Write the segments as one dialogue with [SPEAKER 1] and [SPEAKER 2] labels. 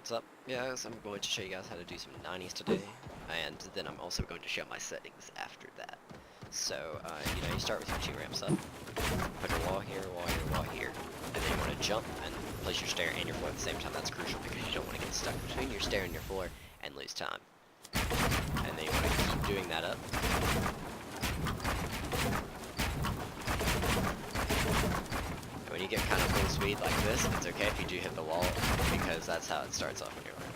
[SPEAKER 1] What's up, guys? I'm going to show you guys how to do some 90s today, and then I'm also going to show my settings after that. So, you start with your 2 ramps up, put your wall here, wall here, wall here, and then you want to jump and place your stair and your floor at the same time. That's crucial because you don't want to get stuck between your stair and your floor and lose time. And then you want to keep doing that up. When you get kind of full speed like this, it's okay if you do hit the wall, because that's how it starts off when you're learning.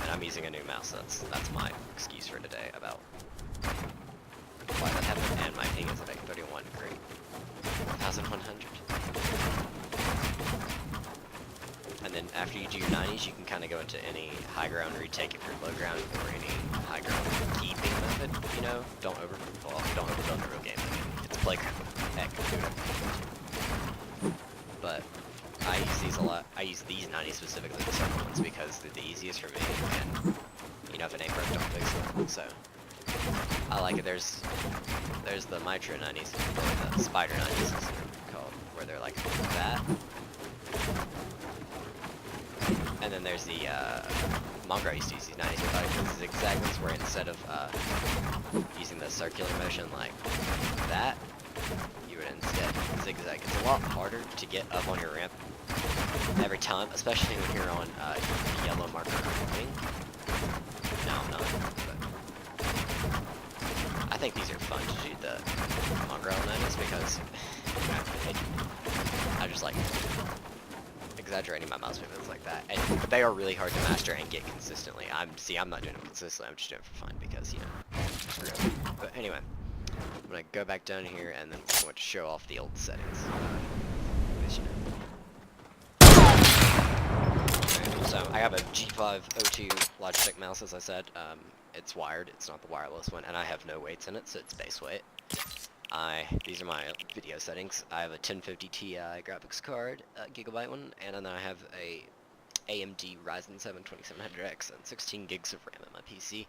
[SPEAKER 1] And I'm using a new mouse, that's my excuse for today about why that happened, and my ping is at like 31 degree. 1100. And then after you do your 90s, you can kind of go into any high ground retake if you're low ground, or any high ground keeping method, Don't overbuild the real game. It's playground. Heck, do whatever you want to. But I use these a lot. I use these 90s specifically, the circle ones, because they're the easiest for me, and if it ain't broke, don't fix it. So I like it. There's the Mitra 90s, or the Spider 90s as they're called, where they're like that. And then there's the Mongrel used to use these 90s with like the zigzag ones, where instead of using the circular motion like that, you would instead zigzag. It's a lot harder to get up on your ramp every time, especially when you're on the yellow marker wing. No, I'm not, but I think these are fun to do the Mongrel 90s because I just like exaggerating my mouse movements like that, but they are really hard to master and get consistently. I'm not doing them consistently. I'm just doing it for fun because screw it. But anyway, I'm gonna go back down here and then I'm going to show off the old settings. So I have a G502 Logitech mouse, as I said. It's wired. It's not the wireless one, and I have no weights in it, so it's base weight. These are my video settings. I have a 1050 Ti graphics card, gigabyte one, and then I have a AMD Ryzen 7 2700X and 16 gigs of RAM in my PC.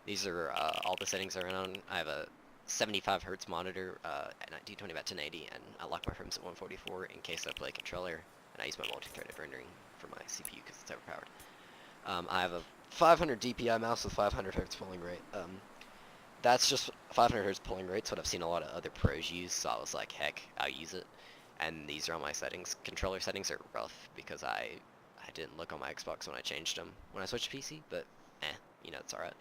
[SPEAKER 1] These are all the settings I run on. I have a 75 hertz monitor at 1920 by 1080, and I lock my frames at 144 in case I play controller, and I use my multi-threaded rendering for my CPU because it's overpowered. I have a 500 DPI mouse with 500 hertz polling rate. That's just 500 hertz polling rate's what I've seen a lot of other pros use, so I was like, heck, I'll use it. And these are all my settings. Controller settings are rough because I didn't look on my Xbox when I changed them when I switched to PC, but it's alright.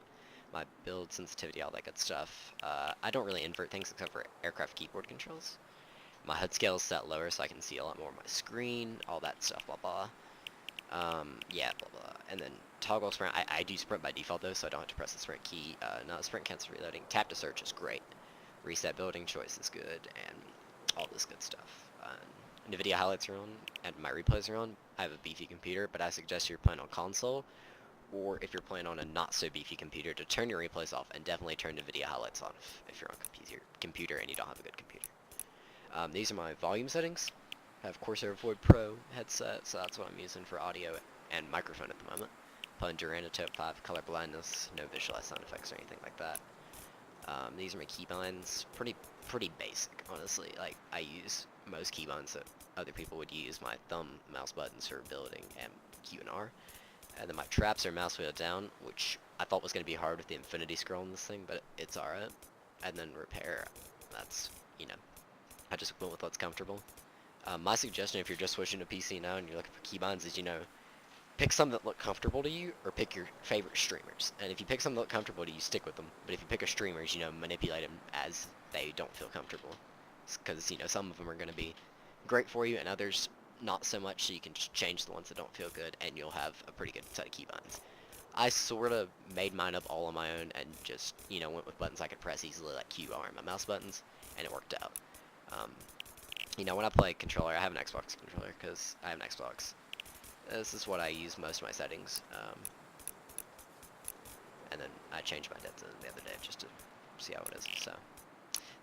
[SPEAKER 1] My build sensitivity, all that good stuff. I don't really invert things except for aircraft keyboard controls. My HUD scale is set lower so I can see a lot more of my screen, all that stuff, blah blah. Yeah, blah blah. And then toggle sprint, I do sprint by default though, so I don't have to press the sprint key. No, sprint cancels reloading. Tap to search is great. Reset building choice is good, and all this good stuff. Nvidia highlights are on, and my replays are on. I have a beefy computer, but I suggest you're playing on console, or if you're playing on a not so beefy computer, to turn your replays off, and definitely turn Nvidia highlights on if you're on computer and you don't have a good computer. These are my volume settings. I have Corsair Void Pro headset, so that's what I'm using for audio and microphone at the moment. Playing Duranotope 5, color blindness, no visualized sound effects or anything like that. These are my keybinds, pretty basic, honestly. Like, I use most keybinds that other people would use. My thumb mouse buttons for building and Q and R. And then my traps are mouse wheel down, which I thought was going to be hard with the infinity scroll in this thing, but it's alright. And then repair, that's, I just went with what's comfortable. My suggestion, if you're just switching to PC now and you're looking for keybinds, is, pick some that look comfortable to you, or pick your favorite streamers. And if you pick some that look comfortable to you, stick with them. But if you pick a streamers, manipulate them as they don't feel comfortable. Because, some of them are going to be great for you, and others not so much, so you can just change the ones that don't feel good, and you'll have a pretty good set of keybinds. I sort of made mine up all on my own, and just, went with buttons I could press easily, like Q, R, and my mouse buttons, and it worked out. When I play controller, I have an Xbox controller, because I have an Xbox. This is what I use most of my settings, and then I changed my dead zone the other day just to see how it is. So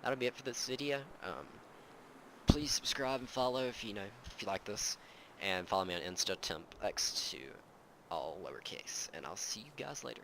[SPEAKER 1] that'll be it for this video. Please subscribe and follow if you like this, and follow me on Insta, temp, X2, all lowercase, and I'll see you guys later.